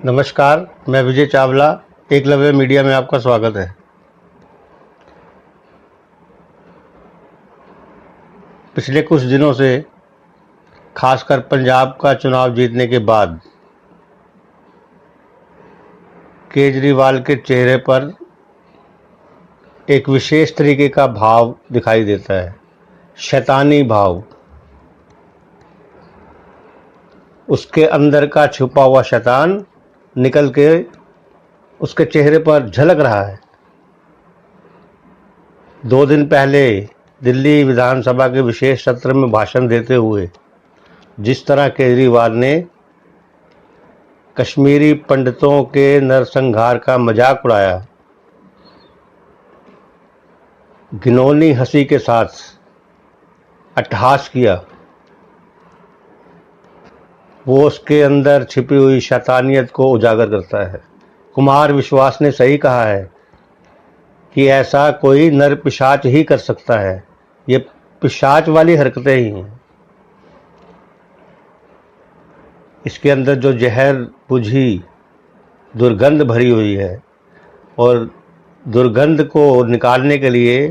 नमस्कार, मैं विजय चावला, एकलव्य मीडिया में आपका स्वागत है। पिछले कुछ दिनों से खासकर पंजाब का चुनाव जीतने के बाद केजरीवाल के चेहरे पर एक विशेष तरीके का भाव दिखाई देता है, शैतानी भाव। उसके अंदर का छुपा हुआ शैतान निकल के उसके चेहरे पर झलक रहा है। 2 दिन पहले दिल्ली विधानसभा के विशेष सत्र में भाषण देते हुए जिस तरह केजरीवाल ने कश्मीरी पंडितों के नरसंहार का मजाक उड़ाया, घिनौनी हंसी के साथ अट्टहास किया, वो उसके अंदर छिपी हुई शैतानियत को उजागर करता है। कुमार विश्वास ने सही कहा है कि ऐसा कोई नर पिशाच ही कर सकता है। ये पिशाच वाली हरकतें ही हैं। इसके अंदर जो जहर बुझी दुर्गंध भरी हुई है और दुर्गंध को निकालने के लिए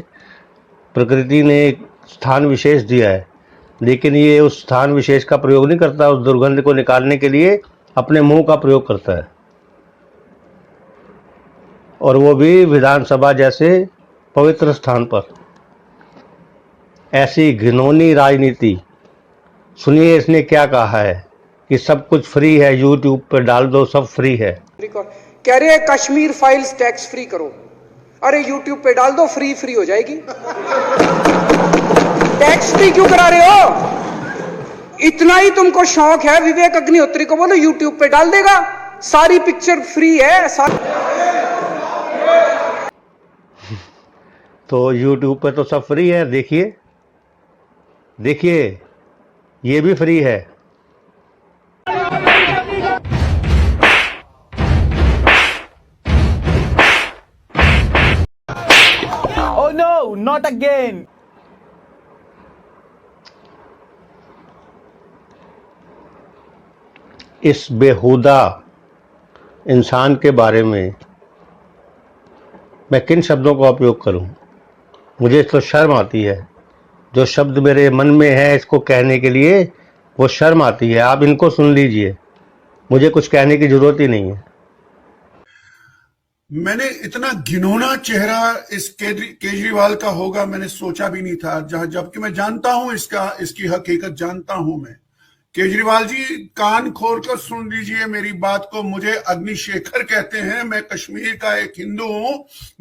प्रकृति ने एक स्थान विशेष दिया है, लेकिन ये उस स्थान विशेष का प्रयोग नहीं करता। उस दुर्गंध को निकालने के लिए अपने मुंह का प्रयोग करता है, और वो भी विधानसभा जैसे पवित्र स्थान पर। ऐसी घिनौनी राजनीति। सुनिए इसने क्या कहा है कि सब कुछ फ्री है, यूट्यूब पर डाल दो, सब फ्री है। कह रहे हैं कश्मीर फाइल्स टैक्स फ्री करो। अरे यूट्यूब पे डाल दो, फ्री फ्री हो जाएगी। टैक्स फ्री क्यों करा रहे हो? इतना ही तुमको शौक है, विवेक अग्निहोत्री को बोलो यूट्यूब पे डाल देगा, सारी पिक्चर फ्री है। तो यूट्यूब पे तो सब फ्री है। देखिए देखिए, ये भी फ्री है। Oh no, not again. इस बेहुदा इंसान के बारे में मैं किन शब्दों का उपयोग करूं? मुझे तो शर्म आती है। जो शब्द मेरे मन में है इसको कहने के लिए वो शर्म आती है। आप इनको सुन लीजिए, मुझे कुछ कहने की जरूरत ही नहीं है। मैंने इतना घिनौना चेहरा इस केजरीवाल का होगा मैंने सोचा भी नहीं था, जबकि मैं जानता हूं इसकी हकीकत जानता हूं। मैं केजरीवाल जी, कान खोल कर सुन लीजिए मेरी बात को। मुझे अग्निशेखर कहते हैं, मैं कश्मीर का एक हिंदू हूं।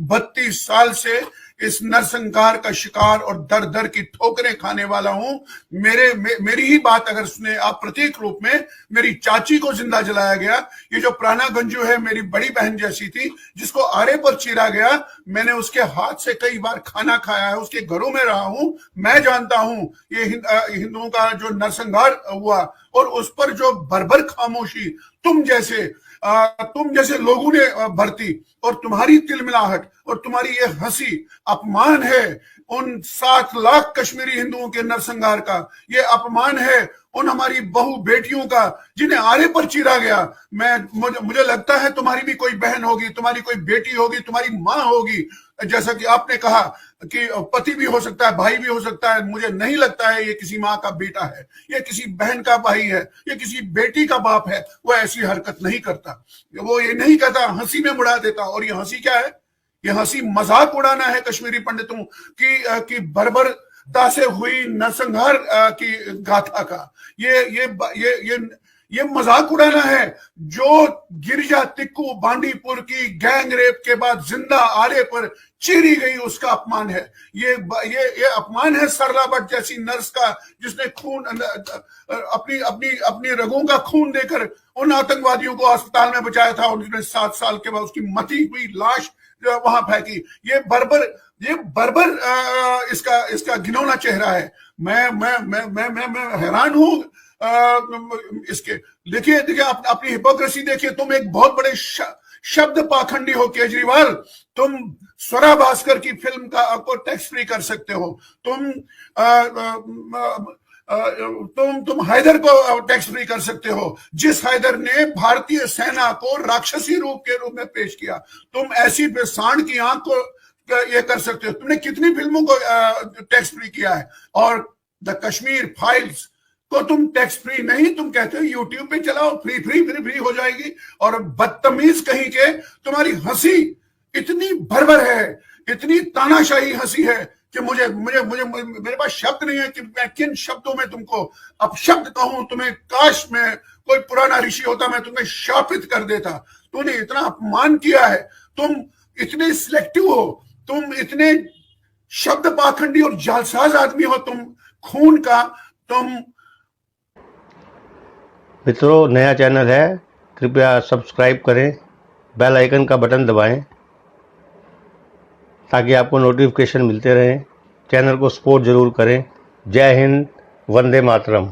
32 साल से इस नरसंहार का शिकार और दर दर की ठोकरें खाने वाला हूं। मेरी ही बात अगर सुने आप, प्रतीक रूप में मेरी चाची को जिंदा जलाया गया। ये जो प्राणा गंजू है, मेरी बड़ी बहन जैसी थी, जिसको आरे पर चीरा गया। मैंने उसके हाथ से कई बार खाना खाया है, उसके घरों में रहा हूं। मैं जानता हूं ये हिंदुओं का जो नरसंहार हुआ और उस पर जो बर्बर खामोशी तुम जैसे लोगों ने बरती, और तुम्हारी तिलमिलाहट और तुम्हारी ये हंसी अपमान है उन 7 लाख कश्मीरी हिंदुओं के नरसंहार का। ये अपमान है उन हमारी बहु बेटियों का जिन्हें आरे पर चीरा गया। मुझे लगता है तुम्हारी भी कोई बहन होगी, तुम्हारी कोई बेटी होगी, तुम्हारी मां होगी। जैसा कि आपने कहा कि पति भी हो सकता है, भाई भी हो सकता है। मुझे नहीं लगता है ये किसी माँ का बेटा है, ये किसी बहन का भाई है, ये किसी बेटी का बाप है। वो ऐसी हरकत नहीं करता, वो ये नहीं कहता, हंसी में उड़ा देता। और ये हंसी क्या है? ये हंसी मजाक उड़ाना है कश्मीरी पंडितों की बर्बरता से हुई नरसंहार की गाथा का। ये मजाक उड़ाना है। जो गिरिजा तिक्कू बांडीपुर की गैंग रेप के बाद जिंदा आरे पर चीरी गई, उसका अपमान है। ये अपमान है सरला भट्ट जैसी नर्स का, जिसने खून अपनी रगों का खून देकर उन आतंकवादियों को अस्पताल में बचाया था, और उसने 7 साल के बाद उसकी मती हुई लाश वहां फेंकी। ये बर्बर इसका घिनौना चेहरा है। मैं हैरान हूं इसके। देखिए अपनी हिपोक्रेसी देखिए। तुम एक बहुत बड़े शब्द पाखंडी हो केजरीवाल। तुम स्वरा भास्कर की फिल्म का आपको टैक्स फ्री कर सकते हो। तुम तुम हैदर को टैक्स फ्री कर सकते हो, जिस हैदर ने भारतीय सेना को राक्षसी रूप के रूप में पेश किया। तुम ऐसी सांड की आंख को ये कर सकते हो। तुमने कितनी फिल्मों को टैक्स फ्री किया है, और द कश्मीर फाइल्स को तुम टैक्स फ्री नहीं, तुम कहते हो यूट्यूब पे चलाओ, फ्री फ्री फ्री फ्री हो जाएगी। और बदतमीज कहीं के, तुम्हारी हंसी इतनी भरभर है, इतनी तानाशाही हंसी है कि मुझे मुझे मुझे मेरे पास शब्द नहीं है कि मैं किन शब्दों में तुमको अब शब्द कहूं। तुम्हें काश में कोई पुराना ऋषि होता, मैं तुम्हें शापित कर देता। तूने इतना अपमान किया है, तुम इतने सिलेक्टिव हो, तुम इतने शब्द पाखंडी और जालसाज आदमी हो, तुम खून का तुम। मित्रों, नया चैनल है, कृपया सब्सक्राइब करें, बेल आइकन का बटन दबाएं ताकि आपको नोटिफिकेशन मिलते रहें। चैनल को सपोर्ट जरूर करें। जय हिंद, वंदे मातरम।